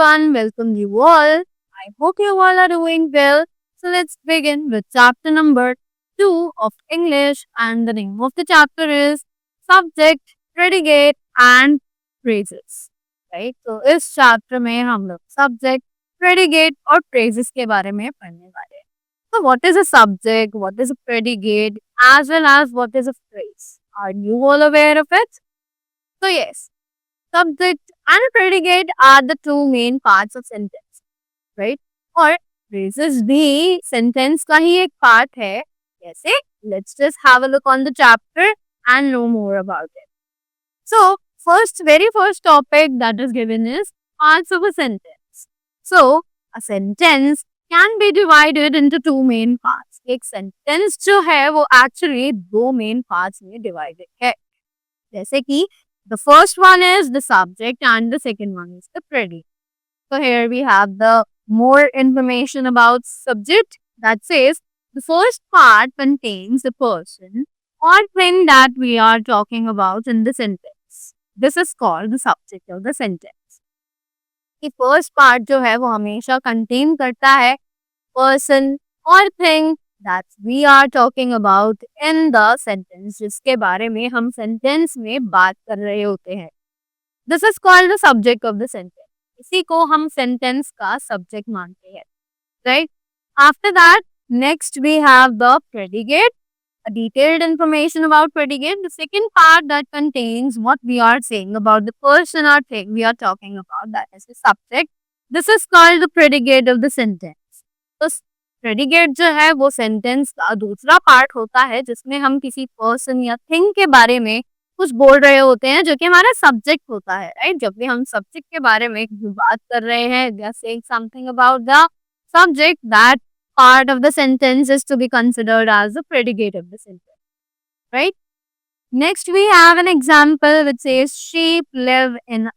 everyone, welcome you all. I hope you all are doing well. So let's begin with chapter number 2 of English, and the name of the chapter is Subject, Predicate and Phrases. Right? So इस chapter में हम लोग subject, predicate और phrases के बारे में पढ़ने वाले हैं. So what is a subject, what is a predicate, as well as what is a phrase? Are you all aware of it? So yes, subject and predicate are the two main parts of sentence, right? और phrases भी sentence का ही एक part है. कैसे? Let's just have a look on the chapter and know more about it. So, very first topic that is given is parts of a sentence. So, a sentence can be divided into two main parts. एक sentence जो है वो actually दो main parts में divided है. जैसे कि the first one is the subject and the second one is the predicate. So here we have the more information about subject that says the first part contains the person or thing that we are talking about in the sentence. This is called the subject of the sentence. The first part जो है वो हमेशा contain करता है person or thing that we are talking about in the sentence, जिसके बारे में हम sentence में बात कर रहे होते हैं. This is called the subject of the sentence. इसी को हम sentence का subject मानते हैं, right? After that, next we have the predicate. A detailed information about predicate. The second part that contains what we are saying about the person or thing we are talking about, that is the subject. This is called the predicate of the sentence. तो predicate जो है वो sentence का दूसरा part होता है जिसमें हम किसी पर्सन या थिंग के बारे में कुछ बोल रहे होते हैं जो कि हमारा सब्जेक्ट होता है, राइट? जब भी हम सब्जेक्ट के बारे में बात कर रहे हैं, we are saying something about the subject, that part of the sentence is to be considered as the predicate of the sentence, right? Next we have an example which says sheep live in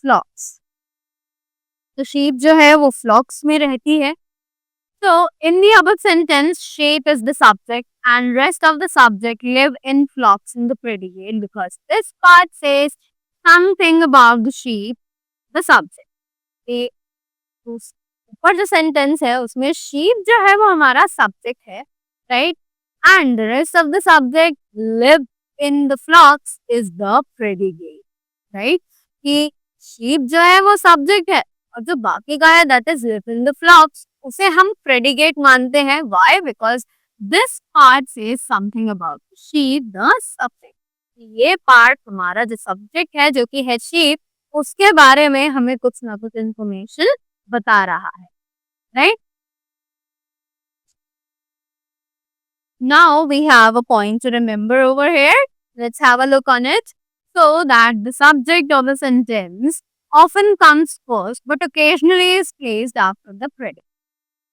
flocks. तो sheep जो है वो flocks में रहती है. So in the above sentence, sheep is the subject and rest of the subject live in flocks in the predicate because this part says something about the sheep, the subject. The ऊपर जो sentence है उसमें sheep जो है वो हमारा subject है, right? And the rest of the subject live in the flocks is the predicate, right? कि sheep जो है वो सब्जेक्ट है और जो बाकी का है that is live in the flocks, उसे हम predicate मानते हैं. Why? Because this part says something about sheep, the subject. ये पार्ट हमारा जो सब्जेक्ट है जो कि है sheep, उसके बारे में हमें कुछ ना कुछ इंफॉर्मेशन बता रहा है, right? Now we have a point to remember over here. Let's have a look on it. So that the subject of the sentence often comes first but occasionally is placed after the predicate.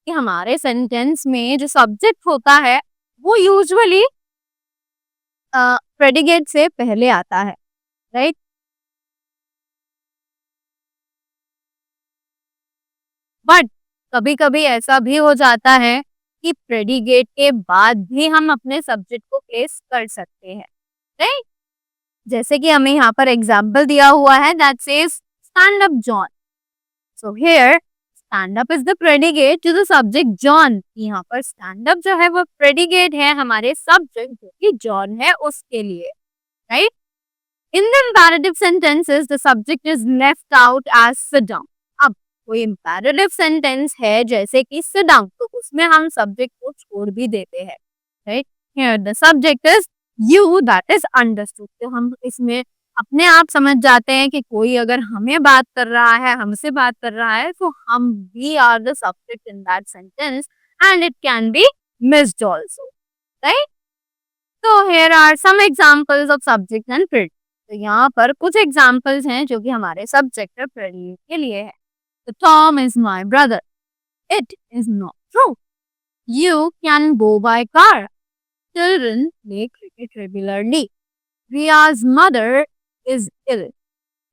कि हमारे sentence में जो subject होता है वो usually predicate से पहले आता है, राइट? बट कभी कभी ऐसा भी हो जाता है कि प्रेडिकेट के बाद भी हम अपने सब्जेक्ट को प्लेस कर सकते हैं, राइट? जैसे कि हमें यहाँ पर एग्जाम्पल दिया हुआ है that says stand up John. So here stand up is the predicate to the subject John. यहाँ पर स्टैंड अप जो है वो प्रेडिकेट है हमारे सब्जेक्ट जो कि जॉन है उसके लिए, right? In the imperative sentences the subject is left out as sit down. कोई इम्पेरेटिव सेंटेंस है जैसे कि सिट डाउन, तो उसमें हम सब्जेक्ट को छोड़ भी देते हैं, right? Here the subject is you, that is understood. तो हम इसमें अपने आप समझ जाते हैं कि कोई अगर हमें बात कर रहा है, हमसे बात कर रहा है, तो हम we are the subject in that sentence and it can be missed also, right? तो here are some examples of subject and predicate. तो यहाँ पर कुछ एग्जांपल्स हैं जो कि हमारे सब्जेक्ट और प्रेडिकेट के लिए है. Tom is my brother. It is not true. You can go by car. Children play cricket regularly. Ria's mother is ill.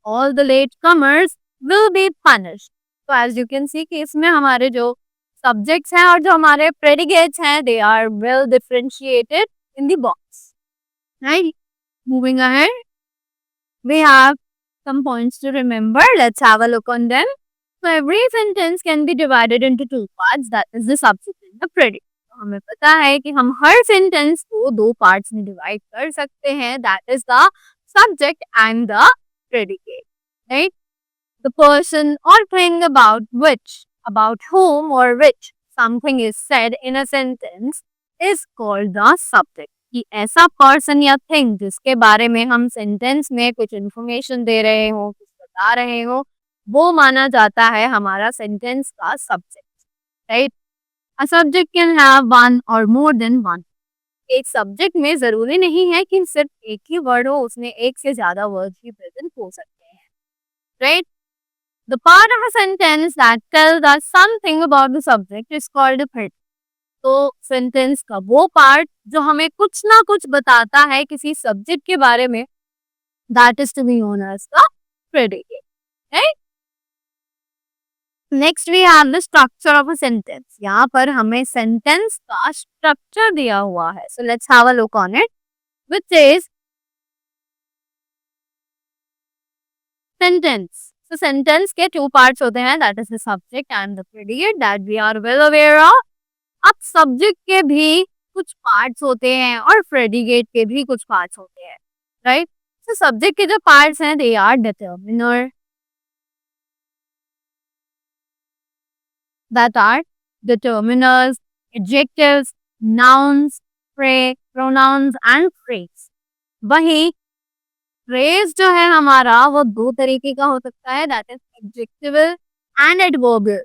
All the latecomers will be punished. So as you can see कि इसमें हमारे जो subjects हैं और जो हमारे predicates हैं, they are well differentiated in the box. Right? Moving ahead, we have some points to remember. Let's have a look on them. So every sentence can be divided into two parts, that is the subject and the predicate. तो हमें पता है कि हम हर sentence को दो parts में divide कर सकते हैं, that is the subject and the predicate, right? The person or thing about whom or which something is said in a sentence is called the subject. कि ऐसा पर्सन या थिंग जिसके बारे में हम सेंटेंस में कुछ इंफॉर्मेशन दे रहे हो, कुछ बता रहे हो, वो माना जाता है हमारा सेंटेंस का subject, right? A subject can have one और मोर देन वन. एक सब्जेक्ट में जरूरी नहीं है कि सिर्फ एक ही वर्ड हो, उसमें एक से ज्यादा वर्ड भी प्रेजेंट हो सकते हैं, right? The part of a sentence that tells us something about the subject is called a predicate. तो सेंटेंस का वो पार्ट जो हमें कुछ ना कुछ बताता है किसी सब्जेक्ट के बारे में, that is to be known as the predicate, right? Next we have the structure of a sentence. यहाँ पर हमें सेंटेंस का स्ट्रक्चर दिया हुआ है. So let's have a look on it, which is sentence. So sentence के two parts होते हैं, that is the subject and the predicate that we are well aware of. अब सब्जेक्ट के भी कुछ पार्ट्स होते हैं और प्रेडिकेट के भी कुछ पार्ट्स होते हैं, राइट? तो सब्जेक्ट के जो पार्ट्स हैं they are determiner, that are determiners, adjectives, nouns, pronouns and phrase. वही phrase जो है हमारा वो दो तरीके का हो सकता है, that is adjectival and adverbial,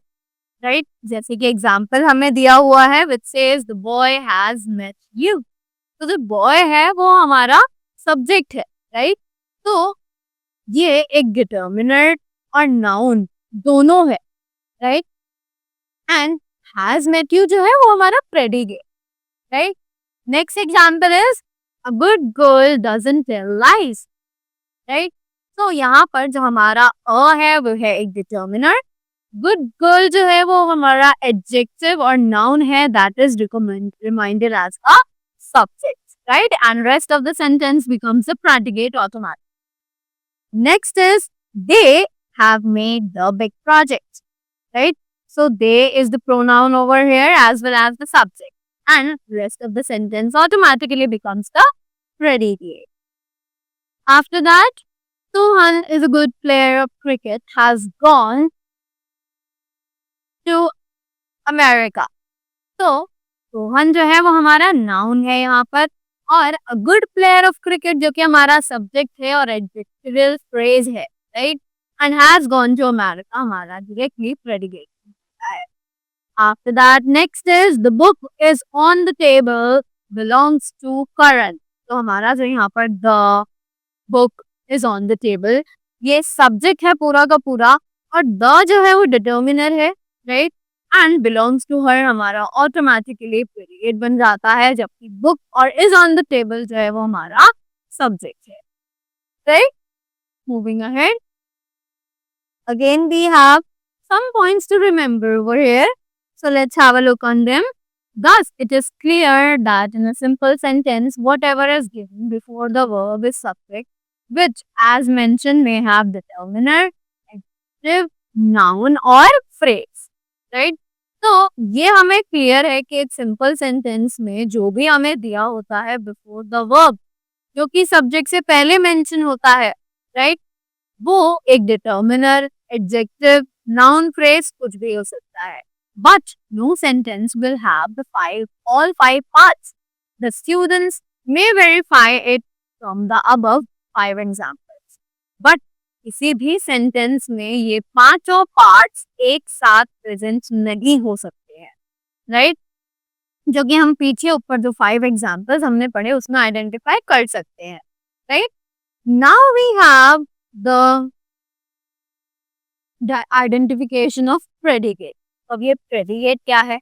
right? जैसे कि एग्जाम्पल हमें दिया हुआ है which says the boy has met you. तो जो बॉय है वो हमारा सब्जेक्ट है, राइट? तो ये एक डिटर्मिनर और नाउन दोनों है, right? And has met you जो है वो हमारा predicate, right? Next example is a good girl doesn't tell lies, right? तो यहाँ पर जो हमारा अ है वो है एक डिटर्मिनर, गुड गर्ल जो है वो हमारा एडजेक्टिव और नाउन है, that is reminded as a subject, right? And rest of the sentence becomes a predicate automatically. Next is they have made the big project, right? So they is the pronoun over here as well as the subject, and rest of the sentence automatically becomes the predicate. After that, Suhan is a good player of cricket, has gone to America. तो सोहन जो है वो हमारा noun है यहाँ पर, और a good player of cricket जो कि हमारा सब्जेक्ट है और एडजेक्टिव फ्रेज है, right? And has gone to America हमारा डायरेक्टली प्रेडिकेट है. After that next is the book is on the table belongs to Karan. तो हमारा जो यहाँ पर the book is on the table, ये सब्जेक्ट है पूरा का पूरा, और द जो है वो डिटर्मिनर है, right? And belongs to her हमारा ऑटोमेटिकली पीरियड बन जाता है, जबकि बुक और इज ऑन द टेबल जो है वो हमारा सब्जेक्ट है, right? Moving ahead, again we have some points to remember over here, so let's have a look on them. Thus it is clear that in a simple sentence whatever is given before the verb is subject, which as mentioned may have determiner, adjective, noun और phrase, right? तो ये हमें clear है कि एक simple sentence में जो भी हमें दिया होता है बिफोर द वर्ब, जो कि सब्जेक्ट से पहले मेंशन होता है, राइट? वो एक डिटर्मिनर, एडजेक्टिव, नाउन, फ्रेज कुछ भी हो सकता है. But no sentence will have the all five parts. The students may verify it from the above 5 examples. But किसी भी सेंटेंस में ये पांचों पार्ट्स एक साथ प्रेजेंट नहीं हो सकते हैं, राइट? जो कि हम पीछे ऊपर जो 5 एग्जांपल्स हमने पढ़े उसमें आइडेंटिफाई कर सकते हैं, right? Now we have the identification of predicate. अब ये प्रेडिकेट क्या है?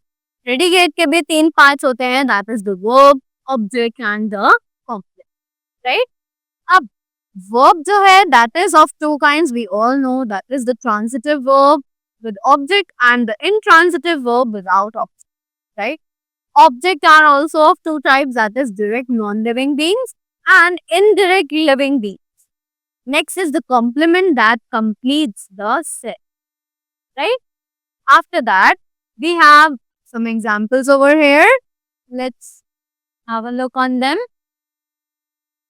प्रेडिकेट के भी 3 पार्ट्स होते हैं, that is the verb, object and the complex, right? अब verb जो है that is of two kinds, we all know, that is the transitive verb with object and the intransitive verb without object, right? Object are also of two types, that is direct non-living beings and indirect living beings. Next is the complement that completes the set, right? After that, we have some examples over here. Let's have a look on them.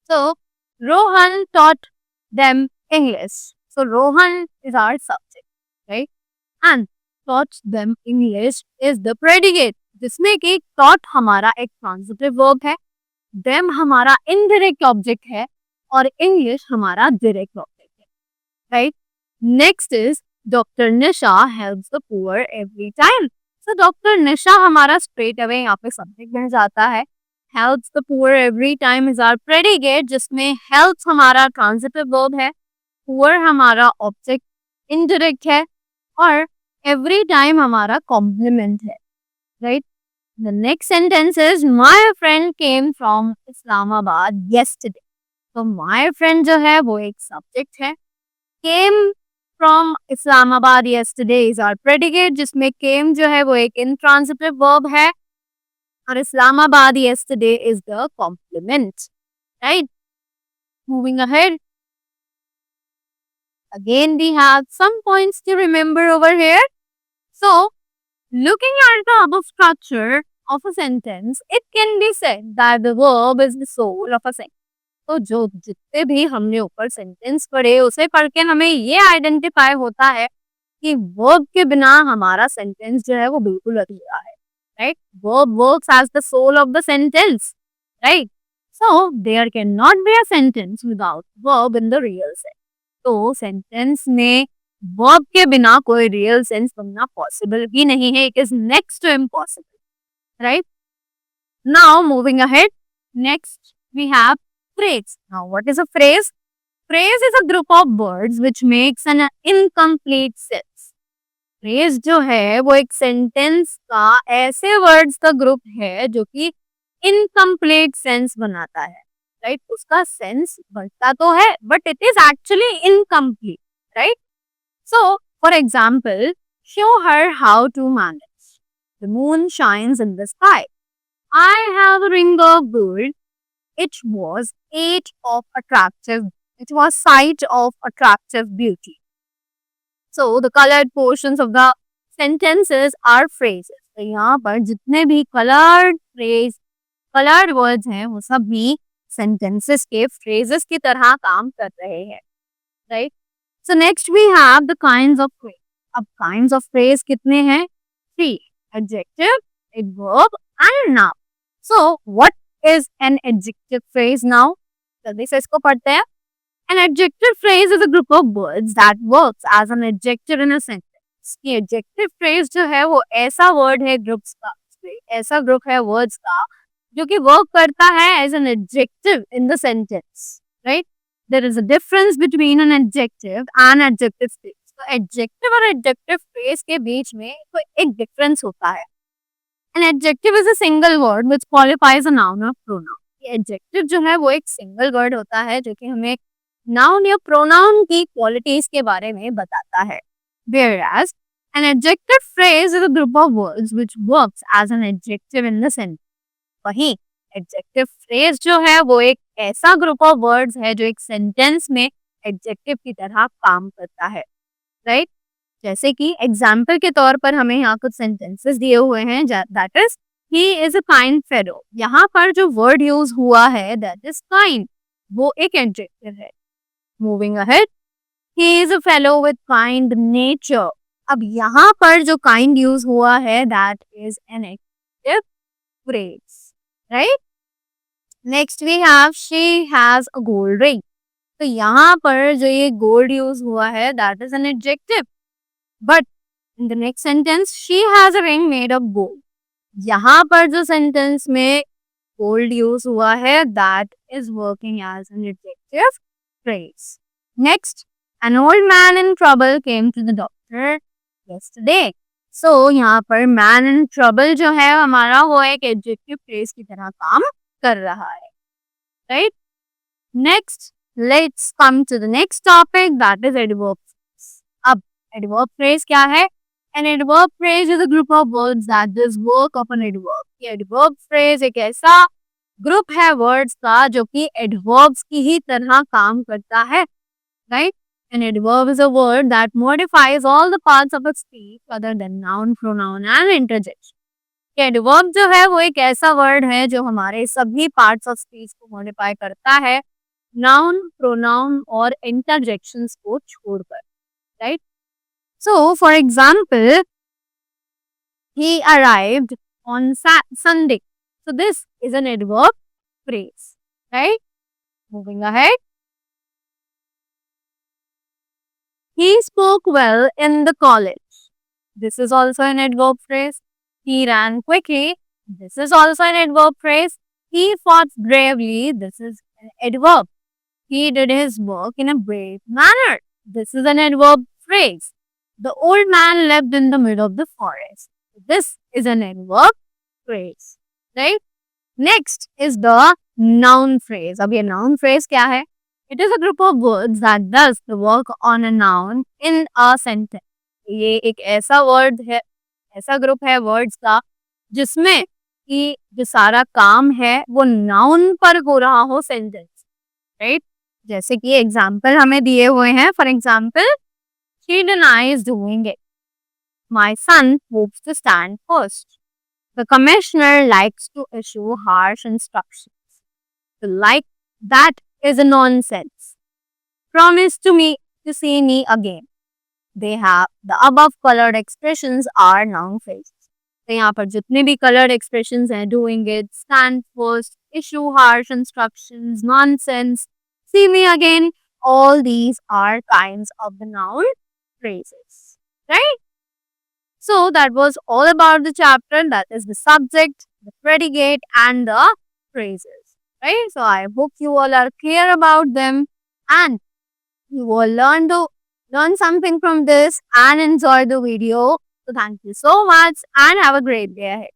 So, Rohan taught them English. So, Rohan is our subject, right? And taught them English is the predicate, जिसमें कि taught हमारा एक transitive verb है, them हमारा indirect object है और English हमारा direct object है, right? Next is Dr. Nisha helps the poor every time. So Dr. Nisha हमारा straight away यहाँ पे subject बन जाता है. Helps the poor every time is our predicate, जिसमें helps हमारा transitive verb है, poor हमारा object indirect है और every time हमारा complement है, right? The next sentence is my friend came from Islamabad yesterday. तो my friend जो है वो एक subject है. Came from Islamabad yesterday is our predicate, जिसमें came जो है वो एक intransitive verb है और Islamabad yesterday is the complement, right? Moving ahead. Again, we have some points to remember over here. So, looking at the above structure of a sentence, it can be said that the verb is the soul of a sentence. तो जो जितने भी हमने ऊपर sentence पढ़े उसे पढ़ के हमें ये आइडेंटिफाई होता है कि वर्ब के बिना हमारा सेंटेंस जो है वो बिल्कुल अधूरा है, right? Verb works as the soul of the sentence, right? So there can not be a sentence without verb in the real sense. तो सेंटेंस में वर्ब के बिना कोई रियल सेंस बनना पॉसिबल ही नहीं है. It is next to impossible, right? Now moving ahead, next we have phrase. Now, what is a phrase? Phrase is a group of words which makes an incomplete sentence. Phrase जो है वो एक sentence का ऐसे words का group है जो कि incomplete sense बनाता है, right? उसका sense बनता तो है but it is actually incomplete, right? So, for example, show her how to manage. The moon shines in the sky. I have a ring of gold. It was sight of attractive beauty. So the colored portions of the sentences are phrases. तो यहाँ पर जितने भी colored words हैं वो सब भी sentences के phrases की तरह काम कर रहे हैं, right? So next we have the kinds of phrase. अब kinds of phrase कितने हैं? 3: adjective, adverb and noun. So what is an adjective phrase now? जल्दी से इसको पढ़ते हैं. An adjective phrase is a group of words that works as an adjective in a sentence. ये adjective phrase जो है वो ऐसा word है groups का, ऐसा group है words का जो कि work करता है as an adjective in the sentence, right? There is a difference between an adjective and adjective phrase. तो adjective और adjective phrase के बीच में कोई एक difference होता है. An adjective is a single word which qualifies a noun or pronoun. ये adjective जो है वो एक single word होता है जो कि हमें noun या pronoun की qualities के बारे में बताता है. Whereas an adjective phrase is a group of words which works as an adjective in the sentence. वहीं adjective phrase जो है वो एक ऐसा group of words है जो एक sentence में adjective की तरह काम करता है, right? जैसे कि एग्जाम्पल के तौर पर हमें यहाँ कुछ सेंटेंसेस दिए हुए हैं. That is he is a kind fellow. यहाँ पर जो वर्ड यूज हुआ है दैट इज काइंड, वो एक एडजेक्टिव है. Moving ahead, he is a fellow with kind nature. अब यहाँ पर जो काइंड यूज हुआ है that is an adjective phrase, right? Next we have she has a gold ring. तो यहाँ पर जो ये गोल्ड यूज हुआ है that is an adjective. But in the next sentence, she has a ring made of gold. यहाँ पर जो sentence में gold use हुआ है that is working as an adjective phrase. Next, an old man in trouble came to the doctor yesterday. So यहाँ पर man in trouble जो है हमारा वो एक adjective phrase की तरह काम कर रहा है, right? Next, let's come to the next topic that is adverb. अब adverb phrase क्या है? An adverb phrase is a group of words that does work of an adverb. ये adverb phrase एक ऐसा group है words का जो कि adverbs की ही तरह काम करता है, right? An adverb is a word that modifies all the parts of a speech other than noun, pronoun and interjection. Adverb जो है वो एक ऐसा वर्ड है जो हमारे सभी पार्ट्स ऑफ स्पीच को मॉडिफाई करता है नाउन, प्रोनाउन और इंटरजेक्शंस को छोड़कर, right? So for example, he arrived on Sunday. So this is an adverb phrase, right? Moving ahead. He spoke well in the college. This is also an adverb phrase. He ran quickly. This is also an adverb phrase. He fought bravely. This is an adverb. He did his work in a brave manner. This is an adverb phrase. The old man lived in the middle of the forest. This is an adverb phrase, right? Next is the noun phrase. अब ये noun phrase क्या है? It is a group of words that does the work on a noun in a sentence. ये एक ऐसा word है, ऐसा group है words का जिसमें कि जो सारा काम है वो noun पर हो रहा हो sentence, right? जैसे कि एग्जाम्पल हमें दिए हुए हैं. For example, she denies doing it. My son hopes to stand first. The commissioner likes to issue harsh instructions. The like that is a nonsense. Promise to see me again. They have the above colored expressions are noun phrases. तो यहाँ पर जितने भी colored expressions हैं, doing it, stand first, issue harsh instructions, nonsense, see me again, all these are kinds of the noun phrases, right? So that was all about the chapter, that is the subject, the predicate and the phrases, right? So I hope you all are clear about them and you will learn something from this and enjoy the video. So thank you so much and have a great day ahead.